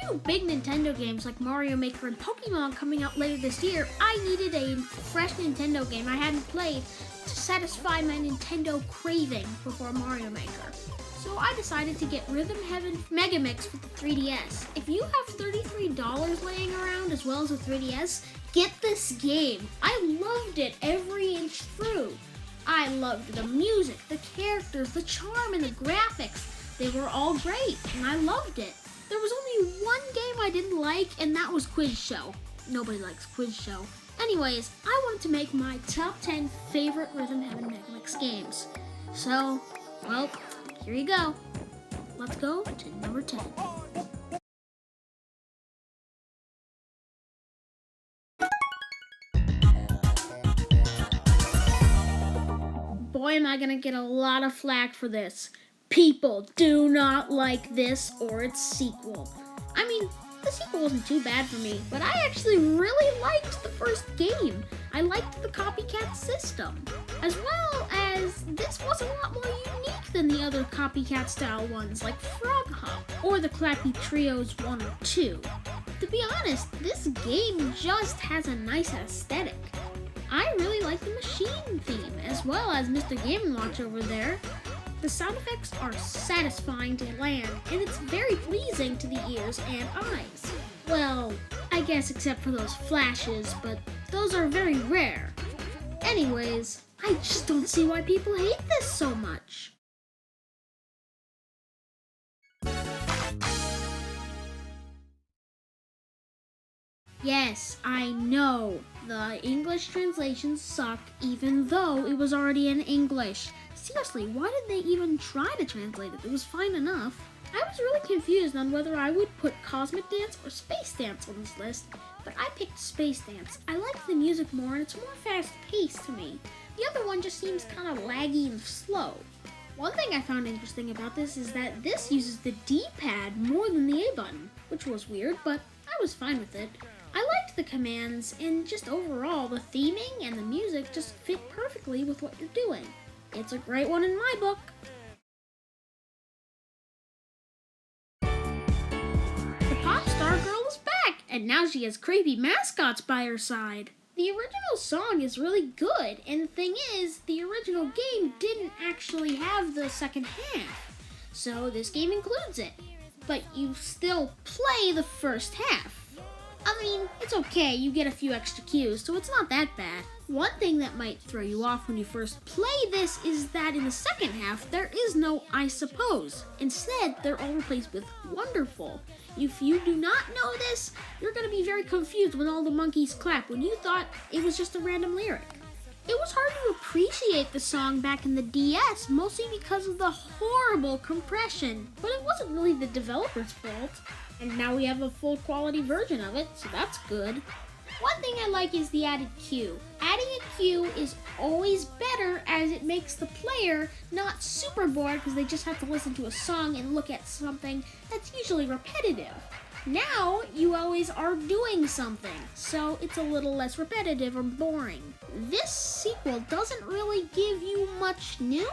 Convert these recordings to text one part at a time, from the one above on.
new big Nintendo games like Mario Maker and Pokemon coming out later this year, I needed a fresh Nintendo game I hadn't played to satisfy my Nintendo craving before Mario Maker. So I decided to get Rhythm Heaven Megamix for the 3DS. If you have $33 laying around as well as a 3DS, get this game. I loved it every inch through. I loved the music, the characters, the charm, and the graphics. They were all great, and I loved it. There was only one game I didn't like, and that was Quiz Show. Nobody likes Quiz Show. Anyways, I wanted to make my top 10 favorite Rhythm Heaven Megamix games. So, well, here you go. Let's go to number 10. Boy, am I gonna get a lot of flack for this. People do not like this or its sequel. I mean, the sequel wasn't too bad for me, but I actually really liked the first game. I liked the copycat system, as well as this was a lot more unique than the other copycat style ones like Frog Hop or the Clappy Trios 1 or 2. To be honest, this game just has a nice aesthetic. I really like the machine theme, as well as Mr. Game & Watch over there. The sound effects are satisfying to land, and it's very pleasing to the ears and eyes. Well, I guess except for those flashes, but those are very rare. Anyways, I just don't see why people hate this so much. Yes, I know. The English translations suck even though it was already in English. Seriously, why did they even try to translate it? It was fine enough. I was really confused on whether I would put Cosmic Dance or Space Dance on this list, but I picked Space Dance. I like the music more and it's more fast-paced to me. The other one just seems kind of laggy and slow. One thing I found interesting about this is that this uses the D-pad more than the A button, which was weird, but I was fine with it. I liked the commands, and just overall, the theming and the music just fit perfectly with what you're doing. It's a great one in my book. The pop star girl is back, and now she has creepy mascots by her side. The original song is really good, and the thing is, the original game didn't actually have the second half, so this game includes it. But you still play the first half. I mean, it's okay, you get a few extra cues, so it's not that bad. One thing that might throw you off when you first play this is that in the second half, there is no I suppose. Instead, they're all replaced with wonderful. If you do not know this, you're going to be very confused when all the monkeys clap when you thought it was just a random lyric. It was hard to appreciate the song back in the DS, mostly because of the horrible compression, but it wasn't really the developer's fault. And now we have a full quality version of it, so that's good. One thing I like is the added cue. Adding a cue is always better as it makes the player not super bored because they just have to listen to a song and look at something that's usually repetitive. Now you always are doing something, so it's a little less repetitive or boring. This sequel doesn't really give you much new,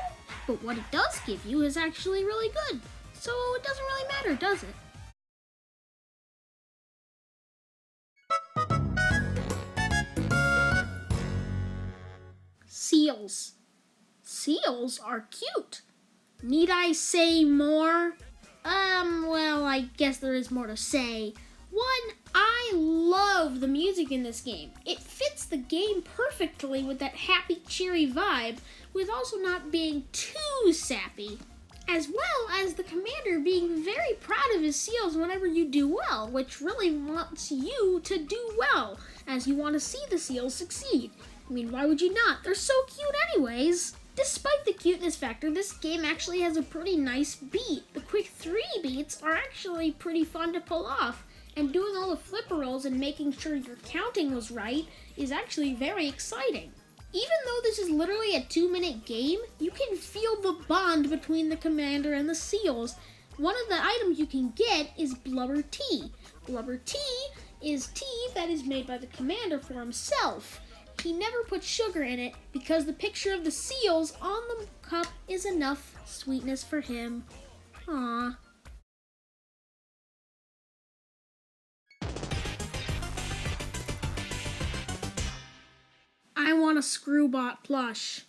but what it does give you is actually really good. So it doesn't really matter, does it? Seals. Seals are cute. Need I say more? Well, I guess there is more to say. One, I love the music in this game. It fits the game perfectly with that happy, cheery vibe, with also not being too sappy. As well as the commander being very proud of his seals whenever you do well, which really wants you to do well, as you want to see the seals succeed. I mean, why would you not? They're so cute anyways. Despite the cuteness factor, this game actually has a pretty nice beat. The quick 3 beats are actually pretty fun to pull off, and doing all the flipper rolls and making sure your counting was right is actually very exciting. Even though this is literally a 2-minute game, you can feel the bond between the commander and the seals. One of the items you can get is Blubber Tea. Blubber Tea is tea that is made by the commander for himself. He never puts sugar in it because the picture of the seals on the cup is enough sweetness for him. Aww. I want a Screwbot plush.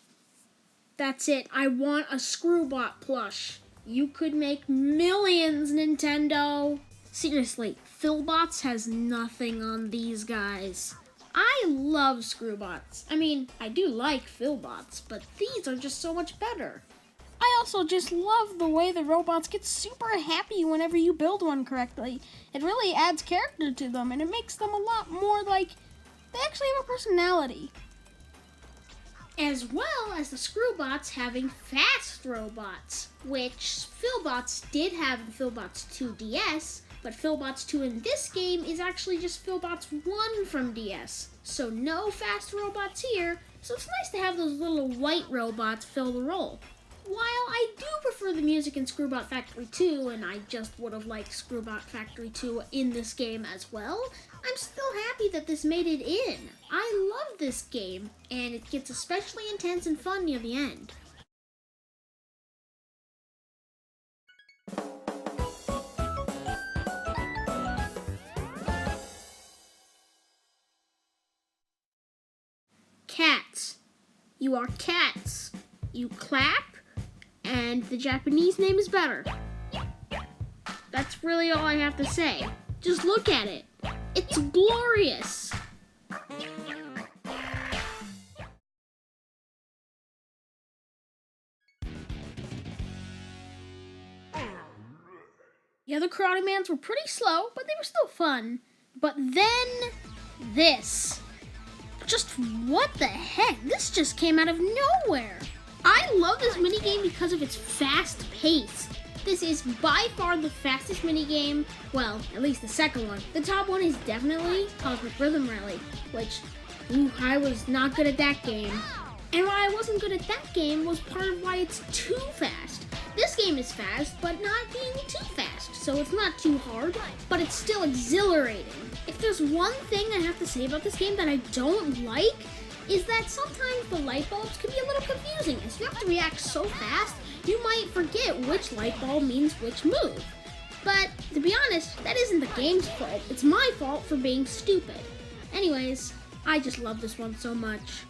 That's it. I want a Screwbot plush. You could make millions, Nintendo. Seriously, Philbots has nothing on these guys. I love Screwbots. I mean, I do like Philbots, but these are just so much better. I also just love the way the robots get super happy whenever you build one correctly. It really adds character to them, and it makes them a lot more like they actually have a personality. As well as the Screwbots having fast robots, which Philbots did have in Philbots 2 DS, but Philbots 2 in this game is actually just Philbots 1 from DS. So no fast robots here, so it's nice to have those little white robots fill the role. While I do prefer the music in Screwbot Factory 2, and I just would have liked Screwbot Factory 2 in this game as well, I'm still happy that this made it in. I love this game, and it gets especially intense and fun near the end. Cats. You are cats. You clap, and the Japanese name is better. That's really all I have to say. Just look at it. It's glorious. The other Karate Mans were pretty slow, but they were still fun. But then, this. Just what the heck? This just came out of nowhere. I love this minigame because of its fast pace. This is by far the fastest minigame, well, at least the second one. The top one is definitely Cosmic Rhythm Rally, which, I was not good at that game. And why I wasn't good at that game was part of why it's too fast. This game is fast, but not being too fast, so it's not too hard, but it's still exhilarating. If there's one thing I have to say about this game that I don't like, is that sometimes the light bulbs can be a little confusing, as you have to react so fast, you might forget which light bulb means which move. But, to be honest, that isn't the game's fault, it's my fault for being stupid. Anyways, I just love this one so much.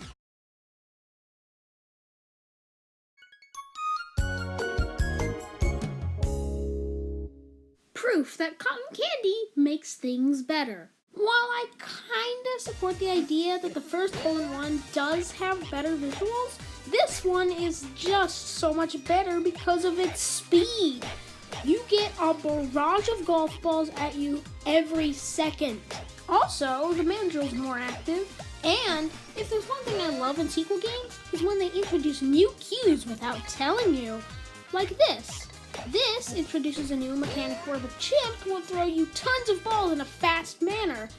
Proof that cotton candy makes things better. While I kinda support the idea that the first hole-in-one does have better visuals, this one is just so much better because of its speed. You get a barrage of golf balls at you every second. Also, the mandrill's more active, and if there's one thing I love in sequel games, is when they introduce new cues without telling you. Like this. This introduces a new mechanic where the chimp will throw you tons of balls in a fast manner,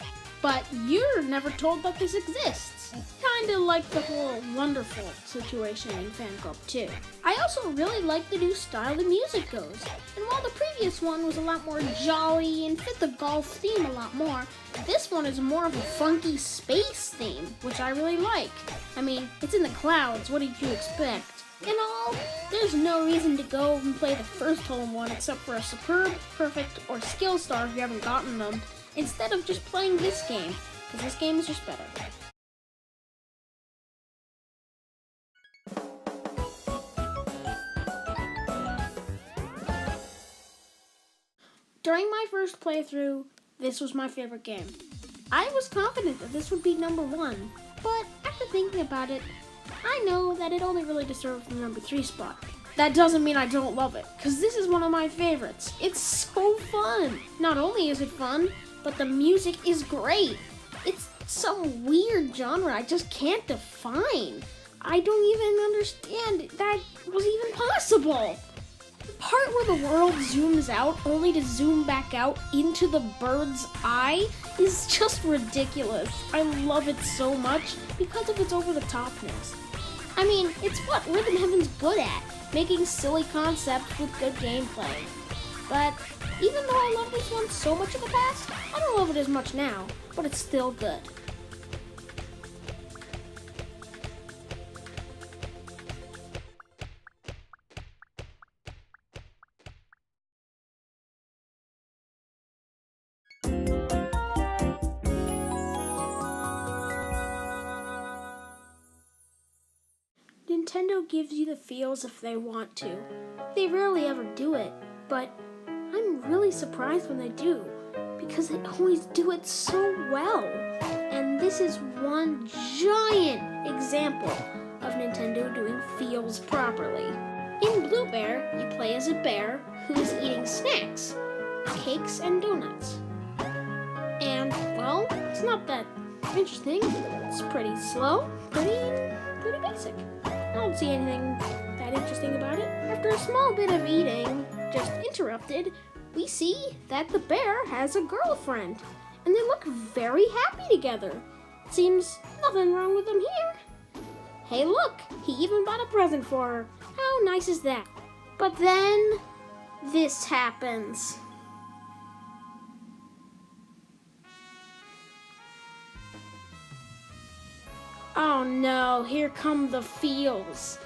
but you're never told that this exists. Kinda like the whole Wonderful situation in Fan Club 2. I also really like the new style the music goes, and while the previous one was a lot more jolly and fit the golf theme a lot more, this one is more of a funky space theme, which I really like. I mean, it's in the clouds, what did you expect? In all, there's no reason to go and play the first hole-in-one except for a superb, perfect, or skill star if you haven't gotten them, instead of just playing this game, because this game is just better. During my first playthrough, this was my favorite game. I was confident that this would be number 1, but after thinking about it, I know that it only really deserves the number 3 spot. That doesn't mean I don't love it, because this is one of my favorites. It's so fun. Not only is it fun, but the music is great. It's some weird genre I just can't define. I don't even understand that was even possible. The part where the world zooms out only to zoom back out into the bird's eye is just ridiculous. I love it so much because of its over-the-topness. I mean, it's what Rhythm Heaven's good at, making silly concepts with good gameplay. But even though I love this one so much in the past, I don't love it as much now, but it's still good. Nintendo gives you the feels if they want to. They rarely ever do it, but I'm really surprised when they do, because they always do it so well. And this is one giant example of Nintendo doing feels properly. In Blue Bear, you play as a bear who is eating snacks, cakes and donuts. And, well, it's not that interesting. It's pretty slow, pretty basic. I don't see anything that interesting about it. After a small bit of eating, just interrupted, we see that the bear has a girlfriend, and they look very happy together. Seems nothing wrong with them here. Hey look, he even bought a present for her. How nice is that? But then, this happens. Oh no, here come the feels.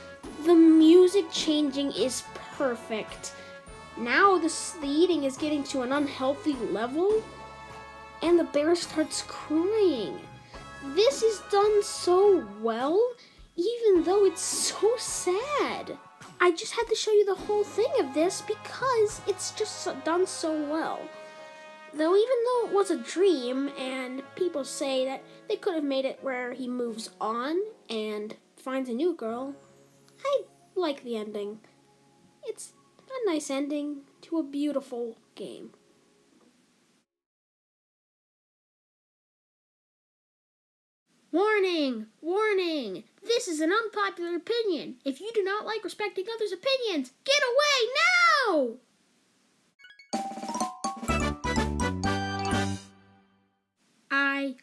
The music changing is perfect. Now the eating is getting to an unhealthy level, and the bear starts crying. This is done so well, even though it's so sad. I just had to show you the whole thing of this because it's just done so well. Though even though it was a dream, and people say that they could have made it where he moves on and finds a new girl, I like the ending. It's a nice ending to a beautiful game. Warning! Warning! This is an unpopular opinion. If you do not like respecting others' opinions, get away now! I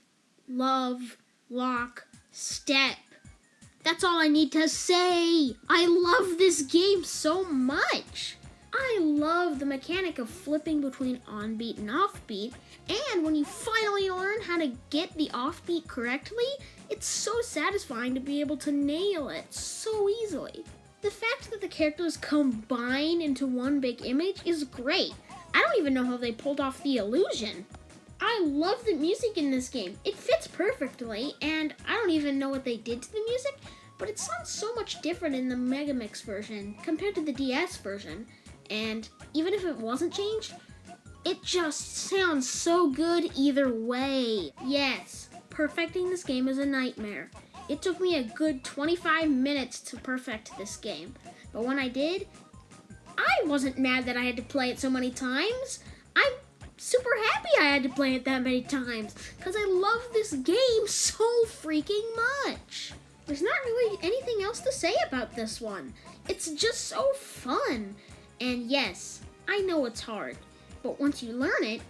love Lockstep. That's all I need to say. I love this game so much. I love the mechanic of flipping between on-beat and off-beat, and when you finally learn how to get the off-beat correctly, it's so satisfying to be able to nail it so easily. The fact that the characters combine into one big image is great. I don't even know how they pulled off the illusion. I love the music in this game. It fits perfectly, and I don't even know what they did to the music, but it sounds so much different in the Megamix version compared to the DS version. And even if it wasn't changed, it just sounds so good either way. Yes, perfecting this game is a nightmare. It took me a good 25 minutes to perfect this game, but when I did, I wasn't mad that I had to play it so many times. I'm super happy I had to play it that many times, because I love this game so freaking much. There's not really anything else to say about this one. It's just so fun. And yes, I know it's hard, but once you learn it,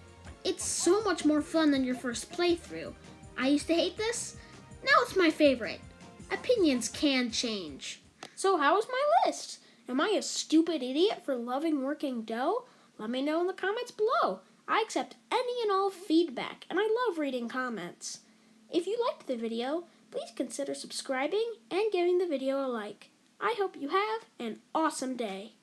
it's so much more fun than your first playthrough. I used to hate this, now it's my favorite. Opinions can change. So how was my list? Am I a stupid idiot for loving working dough? Let me know in the comments below. I accept any and all feedback, and I love reading comments. If you liked the video, please consider subscribing and giving the video a like. I hope you have an awesome day.